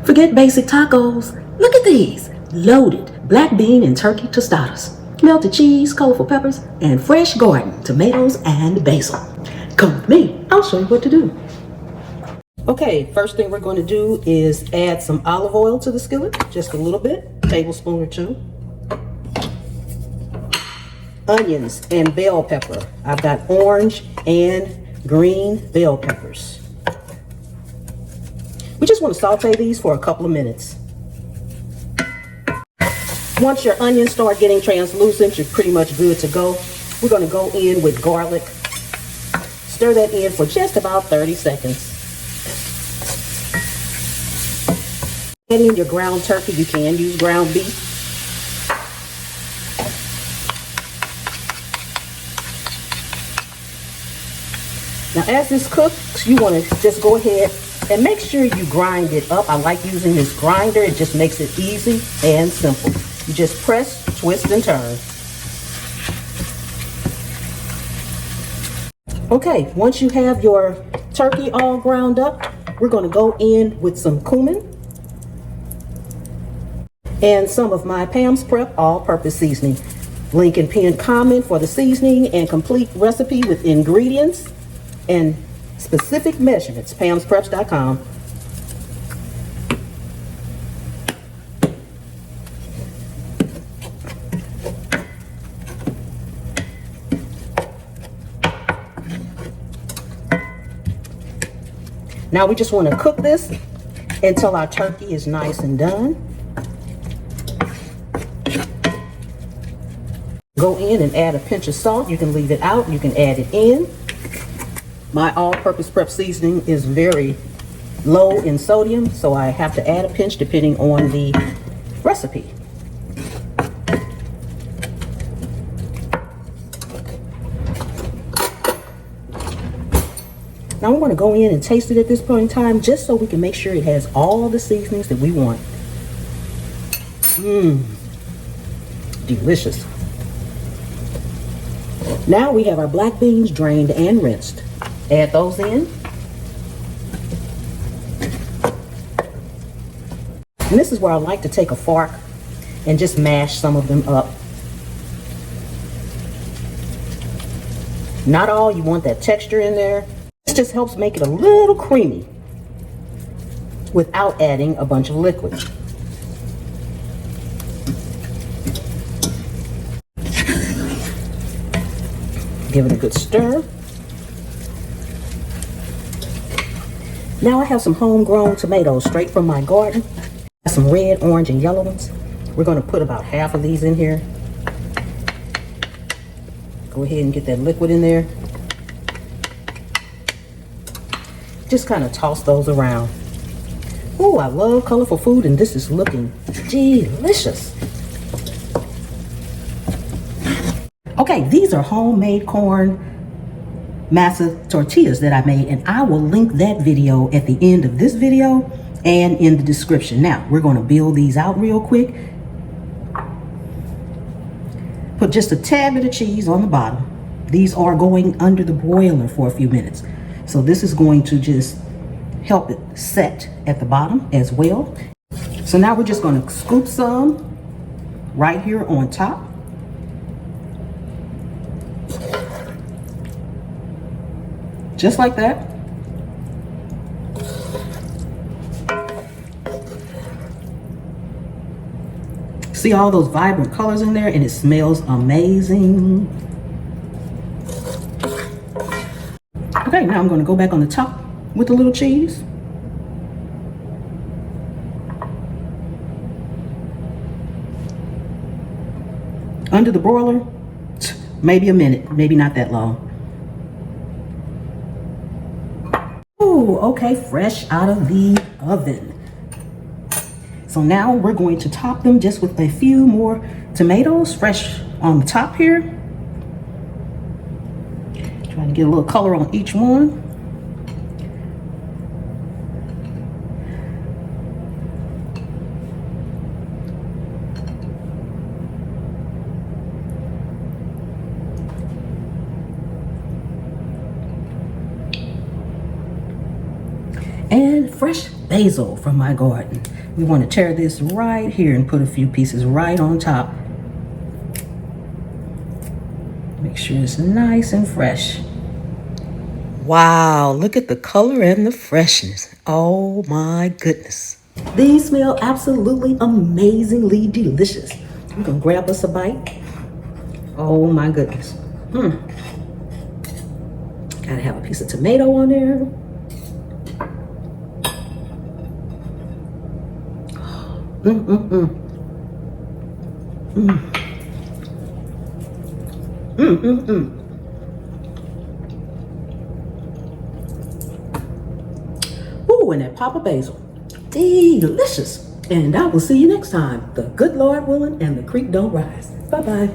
Forget basic tacos. Look at these. Loaded black bean and turkey tostadas. Melted cheese, colorful peppers, and fresh garden tomatoes and basil. Come with me. I'll show you what to do. Okay, first thing we're going to do is add some olive oil to the skillet. Just a little bit, tablespoon or two. Onions and bell pepper. I've got orange and green bell peppers. We just want to saute these for a couple of minutes. Once your onions start getting translucent, you're pretty much good to go. We're going to go in with garlic. Stir that in for just about 30 seconds. Add in your ground turkey. You can use ground beef. Now as this cooks, you want to just go ahead and make sure you grind it up. I like using this grinder. It just makes it easy and simple. You just press, twist, and turn. Okay, once you have your turkey all ground up, we're going to go in with some cumin and some of my Pam's Prep all-purpose seasoning. Link and pinned comment for the seasoning and complete recipe with ingredients and specific measurements, pamspreps.com. Now we just want to cook this until our turkey is nice and done. Go in and add a pinch of salt. You can leave it out, you can add it in. My all-purpose prep seasoning is very low in sodium, so I have to add a pinch depending on the recipe. Now we want to go in and taste it at this point in time, just so we can make sure it has all the seasonings that we want. Delicious. Now we have our black beans drained and rinsed. Add those in. And this is where I like to take a fork and just mash some of them up. Not all, you want that texture in there. This just helps make it a little creamy without adding a bunch of liquid. Give it a good stir. Now I have some homegrown tomatoes straight from my garden. Some red, orange, and yellow ones. We're going to put about half of these in here. Go ahead and get that liquid in there. Just kind of toss those around. Oh, I love colorful food, and this is looking delicious. Okay, these are homemade corn masa tortillas that I made, and I will link that video at the end of this video and in the description. Now, we're going to build these out real quick. Put just a tad bit of cheese on the bottom. These are going under the broiler for a few minutes. So this is going to just help it set at the bottom as well. So now we're just going to scoop some right here on top. Just like that. See all those vibrant colors in there, and it smells amazing. Okay, now I'm going to go back on the top with a little cheese. Under the broiler, maybe a minute, maybe not that long. Ooh, okay, fresh out of the oven. So now we're going to top them just with a few more tomatoes, fresh on the top here. Trying to get a little color on each one. And fresh basil from my garden. We want to tear this right here and put a few pieces right on top. Make sure it's nice and fresh. Wow, look at the color and the freshness. Oh my goodness. These smell absolutely amazingly delicious. I'm gonna grab us a bite. Oh my goodness. Gotta have a piece of tomato on there. Ooh, and that pop of basil. Delicious. And I will see you next time. The good Lord willing and the creek don't rise. Bye-bye.